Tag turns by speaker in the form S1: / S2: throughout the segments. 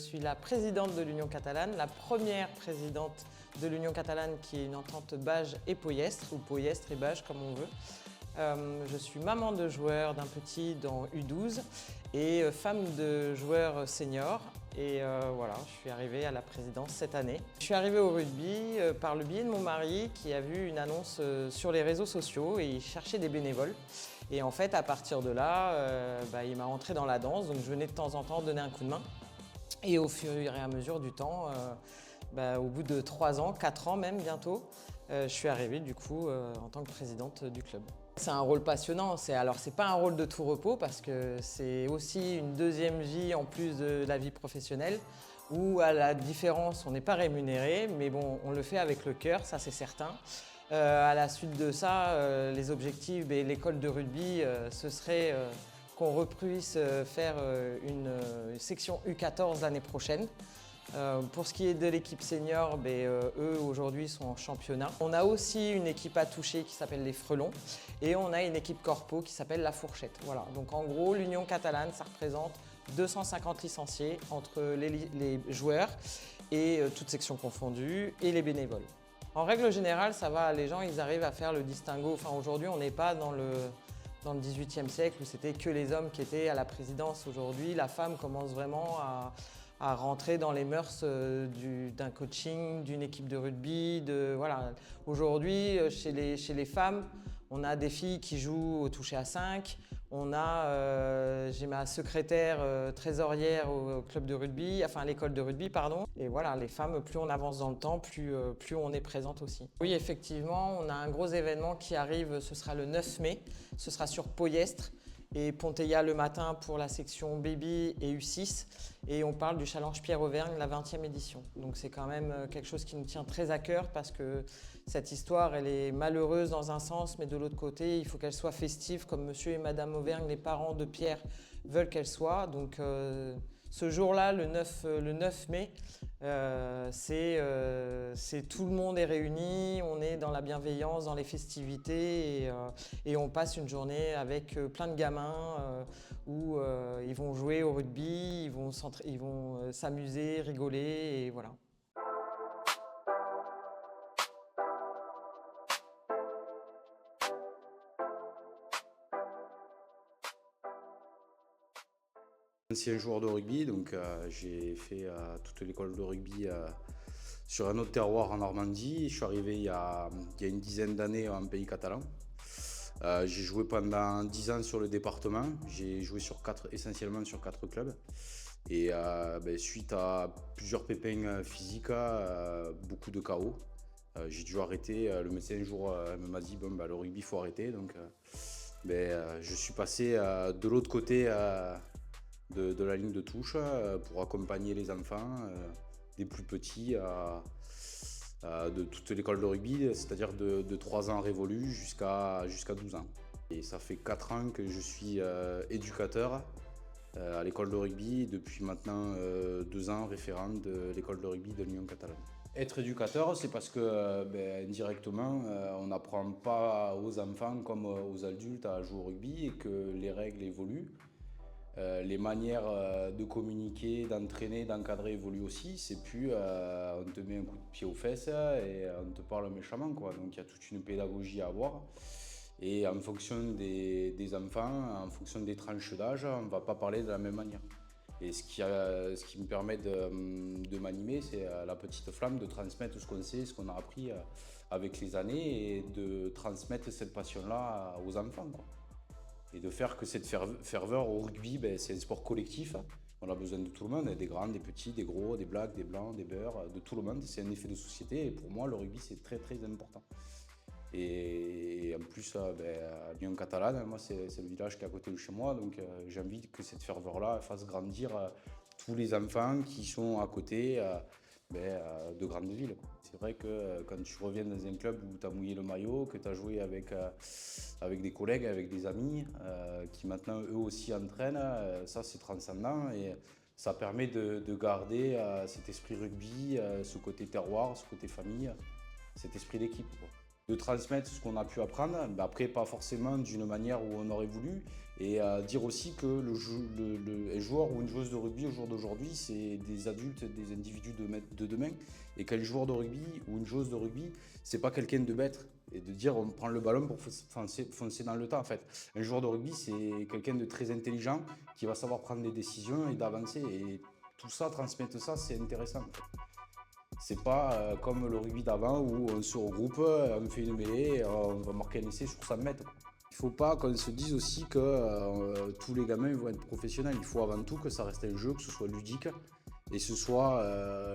S1: suis la présidente de l'Union catalane, la première présidente de l'Union catalane qui est une entente Bage et Poyestre, ou Poyestre et Bage comme on veut. Je suis maman de joueurs d'un petit dans U12 et femme de joueurs seniors. Et voilà, je suis arrivée à la présidence cette année. Je suis arrivée au rugby par le biais de mon mari qui a vu une annonce sur les réseaux sociaux et il cherchait des bénévoles. Et en fait, à partir de là, il m'a rentré dans la danse, donc je venais de temps en temps donner un coup de main. Et au fur et à mesure du temps, au bout de 3 ans, 4 ans même bientôt, je suis arrivée du coup en tant que présidente du club. C'est un rôle passionnant, c'est pas un rôle de tout repos parce que c'est aussi une deuxième vie en plus de la vie professionnelle où à la différence, on n'est pas rémunéré, mais bon, on le fait avec le cœur, ça c'est certain. À la suite de ça, les objectifs et l'école de rugby, ce serait qu'on puisse faire une section U14 l'année prochaine. Pour ce qui est de l'équipe senior, eux aujourd'hui sont en championnat. On a aussi une équipe à toucher qui s'appelle les Frelons et on a une équipe corpo qui s'appelle la Fourchette. Voilà. Donc en gros, l'Union catalane, ça représente 250 licenciés entre les joueurs et toutes sections confondues et les bénévoles. En règle générale, ça va, les gens ils arrivent à faire le distinguo. Enfin, aujourd'hui, on n'est pas dans le 18e siècle où c'était que les hommes qui étaient à la présidence. Aujourd'hui, la femme commence vraiment à rentrer dans les mœurs d'un coaching, d'une équipe de rugby. Voilà. Aujourd'hui, chez les femmes, on a des filles qui jouent au toucher à 5. J'ai ma secrétaire trésorière au club de rugby, enfin à l'école de rugby, pardon. Et voilà, les femmes, plus on avance dans le temps, plus on est présente aussi. Oui, effectivement, on a un gros événement qui arrive, ce sera le 9 mai. Ce sera sur Poyestre et Ponteilla le matin pour la section Baby et U6. Et on parle du Challenge Pierre Auvergne, la 20e édition. Donc c'est quand même quelque chose qui nous tient très à cœur parce que cette histoire, elle est malheureuse dans un sens, mais de l'autre côté, il faut qu'elle soit festive comme monsieur et madame Auvergne, les parents de Pierre, veulent qu'elle soit. Donc ce jour-là, le 9 mai, c'est tout le monde est réuni, on est dans la bienveillance, dans les festivités et on passe une journée avec plein de gamins où ils vont jouer au rugby, ils vont s'amuser, rigoler et voilà.
S2: Ancien joueur de rugby, donc j'ai fait toute l'école de rugby sur un autre terroir en Normandie. Je suis arrivé il y a une dizaine d'années en pays catalan. J'ai joué pendant 10 ans sur le département. J'ai joué essentiellement sur 4 clubs. Et suite à plusieurs pépins physiques, beaucoup de KO, j'ai dû arrêter. Le médecin un jour m'a dit le rugby il faut arrêter. Donc je suis passé de l'autre côté de la ligne de touche pour accompagner les enfants, des plus petits de toute l'école de rugby, c'est-à-dire de 3 ans révolus jusqu'à 12 ans. Et ça fait 4 ans que je suis éducateur à l'école de rugby, depuis maintenant 2 ans référent de l'école de rugby de l'Union catalane. Être éducateur, c'est parce que indirectement, on n'apprend pas aux enfants comme aux adultes à jouer au rugby et que les règles évoluent. Les manières de communiquer, d'entraîner, d'encadrer évoluent aussi. C'est plus on te met un coup de pied aux fesses et on te parle méchamment, quoi. Donc il y a toute une pédagogie à avoir. Et en fonction des enfants, en fonction des tranches d'âge, on ne va pas parler de la même manière. Et ce qui me permet de m'animer, c'est la petite flamme, de transmettre ce qu'on sait, ce qu'on a appris avec les années et de transmettre cette passion-là aux enfants, quoi. Et de faire que cette ferveur au rugby, c'est un sport collectif. On a besoin de tout le monde, des grands, des petits, des gros, des blacks, des blancs, des beurs, de tout le monde. C'est un effet de société et pour moi, le rugby, c'est très très important. Et en plus, à Lyon Catalane, moi, c'est le village qui est à côté de chez moi, donc j'ai envie que cette ferveur-là fasse grandir tous les enfants qui sont à côté de grandes villes. C'est vrai que quand tu reviens dans un club où tu as mouillé le maillot, que tu as joué avec des collègues, avec des amis, qui maintenant eux aussi entraînent, ça c'est transcendant et ça permet de garder cet esprit rugby, ce côté terroir, ce côté famille, cet esprit d'équipe, quoi. De transmettre ce qu'on a pu apprendre, mais après pas forcément d'une manière où on aurait voulu, et dire aussi que un joueur ou une joueuse de rugby au jour d'aujourd'hui, c'est des adultes, des individus de demain, et qu'un joueur de rugby ou une joueuse de rugby, c'est pas quelqu'un de bête, et de dire on prend le ballon pour foncer dans le tas en fait. Un joueur de rugby, c'est quelqu'un de très intelligent qui va savoir prendre des décisions et d'avancer, et tout ça, transmettre ça, c'est intéressant. C'est pas comme le rugby d'avant où on se regroupe, on fait une mêlée, on va marquer un essai sur 100 mètres. Il ne faut pas qu'on se dise aussi que tous les gamins vont être professionnels. Il faut avant tout que ça reste un jeu, que ce soit ludique et ce soit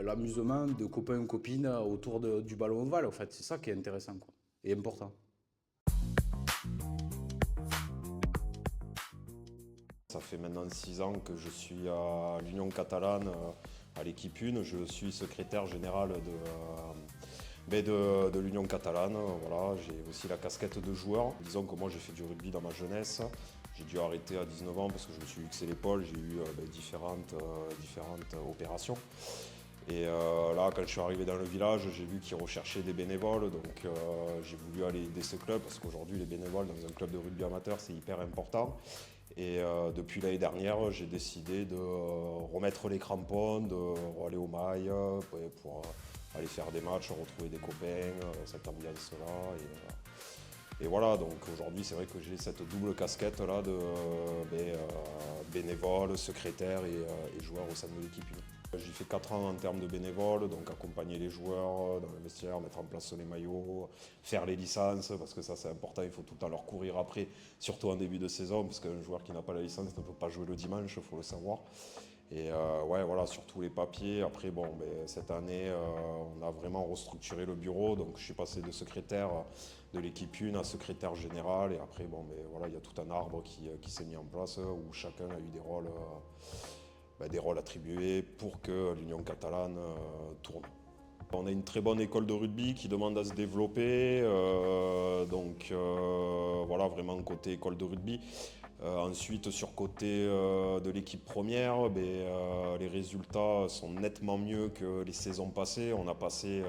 S2: l'amusement de copains ou copines autour du ballon ovale. En fait, c'est ça qui est intéressant quoi, et important.
S3: Ça fait maintenant 6 ans que je suis à l'Union catalane, à l'équipe 1. Je suis secrétaire général de l'Union catalane. Voilà, j'ai aussi la casquette de joueur. Disons que moi j'ai fait du rugby dans ma jeunesse. J'ai dû arrêter à 19 ans parce que je me suis luxé l'épaule. J'ai eu différentes opérations. Et là, quand je suis arrivé dans le village, j'ai vu qu'ils recherchaient des bénévoles, donc j'ai voulu aller aider ce club parce qu'aujourd'hui, les bénévoles dans un club de rugby amateur, c'est hyper important. Et depuis l'année dernière, j'ai décidé de remettre les crampons, de aller au mailles pour aller faire des matchs, retrouver des copains, cette ambiance-là. Et voilà, donc aujourd'hui, c'est vrai que j'ai cette double casquette-là de bénévole, secrétaire et joueur au sein de l'équipe. J'ai fait 4 ans en termes de bénévole, donc accompagner les joueurs dans le vestiaire, mettre en place les maillots, faire les licences, parce que ça c'est important, il faut tout le temps leur courir après, surtout en début de saison, parce qu'un joueur qui n'a pas la licence ne peut pas jouer le dimanche, il faut le savoir. Et ouais, voilà, surtout les papiers. Après, bon, cette année, on a vraiment restructuré le bureau, donc je suis passé de secrétaire de l'équipe 1 à secrétaire général, et après, bon, voilà, il y a tout un arbre qui s'est mis en place, où chacun a eu des rôles attribués pour que l'Union catalane tourne. On a une très bonne école de rugby qui demande à se développer, donc voilà, vraiment côté école de rugby. Ensuite, sur côté de l'équipe première, les résultats sont nettement mieux que les saisons passées. On a passé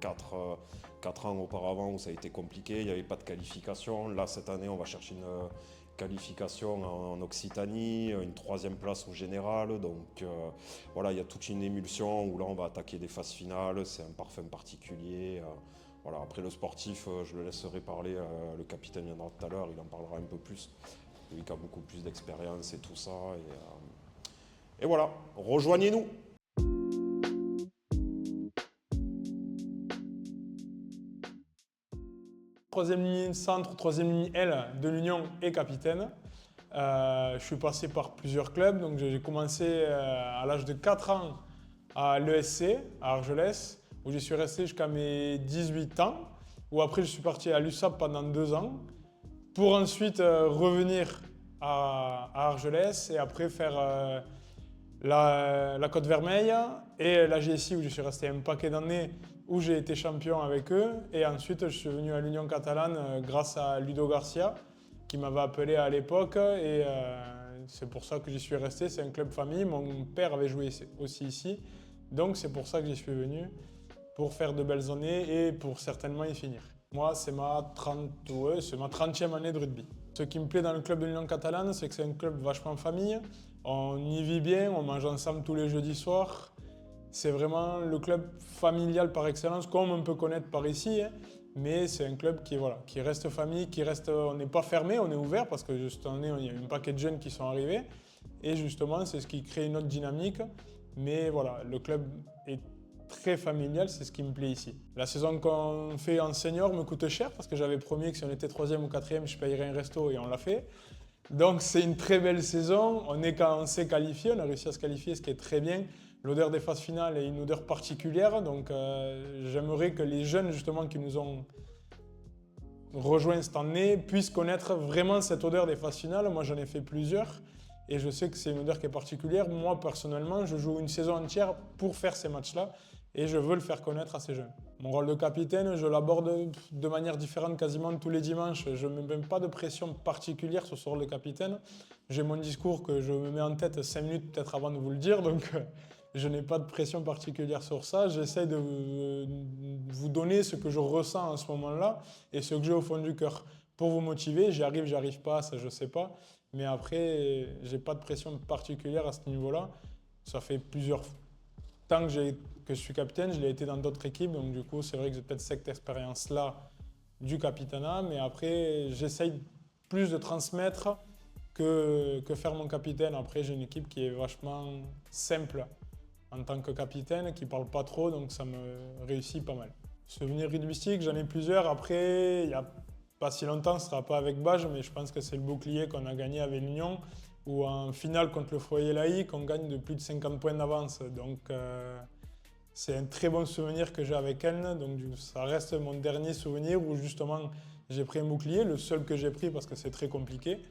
S3: 4 ans auparavant où ça a été compliqué, il n'y avait pas de qualification. Là, cette année, on va chercher une qualification en Occitanie, une 3e place au général. Donc voilà, il y a toute une émulsion où là, on va attaquer des phases finales. C'est un parfum particulier. Voilà. Après, le sportif, je le laisserai parler. Le capitaine viendra tout à l'heure, il en parlera un peu plus. Lui qui a beaucoup plus d'expérience et tout ça. Et voilà, rejoignez-nous.
S4: Troisième ligne centre, troisième ligne L de l'Union et capitaine. Je suis passé par plusieurs clubs. Donc j'ai commencé à l'âge de 4 ans à l'ESC, à Argelès, où je suis resté jusqu'à mes 18 ans. Où après je suis parti à l'USAP pendant 2 ans. Pour ensuite revenir à Argelès et après faire la Côte Vermeille et la GSI où je suis resté un paquet d'années où j'ai été champion avec eux. Et ensuite, je suis venu à l'Union catalane grâce à Ludo Garcia qui m'avait appelé à l'époque et c'est pour ça que j'y suis resté. C'est un club famille. Mon père avait joué aussi ici. Donc c'est pour ça que j'y suis venu, pour faire de belles années et pour certainement y finir. Moi, c'est ma 30e année de rugby. Ce qui me plaît dans le club de l'Union catalane, c'est que c'est un club vachement famille. On y vit bien, on mange ensemble tous les jeudis soirs. C'est vraiment le club familial par excellence, comme on peut connaître par ici. Mais c'est un club qui reste famille, on n'est pas fermé, on est ouvert parce que cette année, il y a un paquet de jeunes qui sont arrivés. Et justement, c'est ce qui crée une autre dynamique. Mais voilà, le club est très familial, c'est ce qui me plaît ici. La saison qu'on fait en senior me coûte cher parce que j'avais promis que si on était 3e ou 4e, je payerais un resto et on l'a fait. Donc c'est une très belle saison, on s'est qualifié, on a réussi à se qualifier, ce qui est très bien. L'odeur des phases finales est une odeur particulière, donc j'aimerais que les jeunes justement qui nous ont rejoints cette année puissent connaître vraiment cette odeur des phases finales. Moi j'en ai fait plusieurs et je sais que c'est une odeur qui est particulière. Moi personnellement, je joue une saison entière pour faire ces matchs-là et je veux le faire connaître à ces jeunes. Mon rôle de capitaine, je l'aborde de manière différente quasiment tous les dimanches. Je ne me mets pas de pression particulière sur ce rôle de capitaine. J'ai mon discours que je me mets en tête 5 minutes peut-être avant de vous le dire, donc Je n'ai pas de pression particulière sur ça. J'essaie de vous donner ce que je ressens en ce moment-là et ce que j'ai au fond du cœur. Pour vous motiver, j'y arrive pas, ça je ne sais pas. Mais après, je n'ai pas de pression particulière à ce niveau-là. Ça fait plusieurs temps que je suis capitaine, je l'ai été dans d'autres équipes. Donc du coup, c'est vrai que j'ai peut-être cette expérience-là du capitanat. Mais après, j'essaye plus de transmettre que faire mon capitaine. Après, j'ai une équipe qui est vachement simple en tant que capitaine, qui ne parle pas trop, donc ça me réussit pas mal. Souvenirs rugbystiques, j'en ai plusieurs. Après, il n'y a pas si longtemps, ce ne sera pas avec Bage, mais je pense que c'est le bouclier qu'on a gagné avec l'Union, où en finale contre le Foyer laïque, on gagne de plus de 50 points d'avance. Donc c'est un très bon souvenir que j'ai avec elle. Donc ça reste mon dernier souvenir où justement j'ai pris un bouclier, le seul que j'ai pris parce que c'est très compliqué.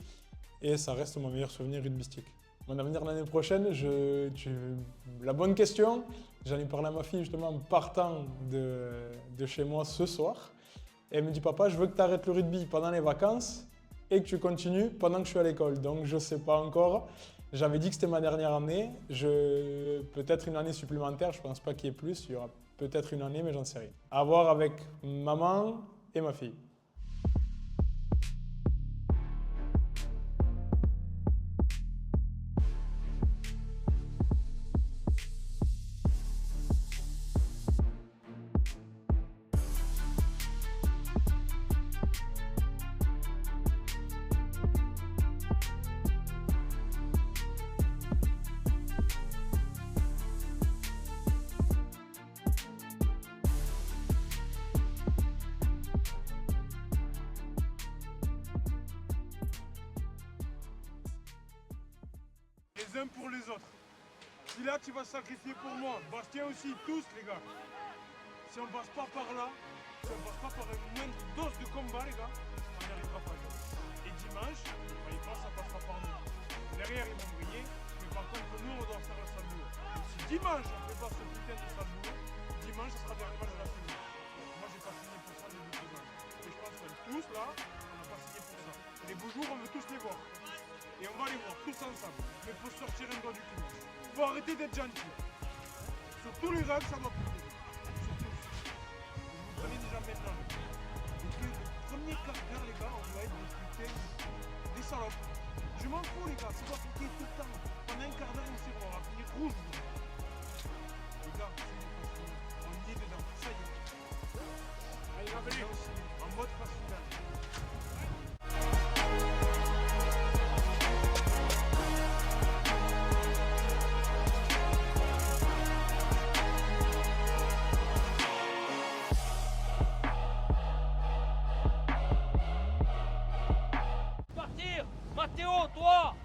S4: Et ça reste mon meilleur souvenir rugbyistique. Mon avenir l'année prochaine, la bonne question, j'en ai parlé à ma fille justement en partant de chez moi ce soir. Et elle me dit, papa, je veux que tu arrêtes le rugby pendant les vacances et que tu continues pendant que je suis à l'école. Donc je ne sais pas encore. J'avais dit que c'était ma dernière année. Peut-être une année supplémentaire, je ne pense pas qu'il y ait plus. Il y aura peut-être une année, mais j'en sais rien. À voir avec maman et ma fille.
S5: Les uns pour les autres. Si là tu vas sacrifier pour moi, Bastien aussi, tous les gars. Si on passe pas par là, si on passe pas par une moindre dose de combat les gars, on n'y arrivera pas. Et dimanche, ça passera par nous. Derrière ils vont briller, mais par contre nous on doit faire le salle boulot. Si dimanche on fait pas ce putain de salle boulot, dimanche ce sera le dernier match de la saison. Moi j'ai pas signé pour ça début de saison. Et je pense que tous là, on n'a pas signé pour ça. Les beaux jours on veut tous les voir. Et on va les voir tous ensemble. Mais il faut sortir un doigt du cul. Il faut arrêter d'être gentil. Sur tous les règles, ça doit couper. Sur tous. Je vous connais déjà maintenant. Depuis le premier quart d'heure, les gars, on doit être des putains, des salopes. Je m'en fous, les gars. Ça doit piquer tout le temps. Pendant un quart d'heure, on sait qu'on va finir rouge. Les gars, on y est dedans. Ça y est. Allez, la venue. En mode phase finale.
S6: Mathéo, toi,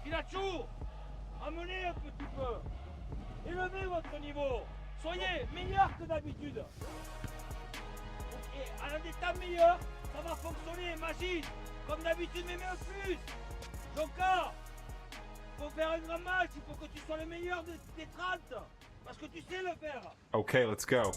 S6: Pinachu, amenez un petit peu. Élevez votre niveau. Soyez meilleur que d'habitude. Et à un état meilleur, ça va fonctionner, magie. Comme d'habitude, mais même plus. Jonka, il faut faire un grand match. Il faut que tu sois le meilleur des 30. Parce que tu sais le faire.
S7: Okay, let's go.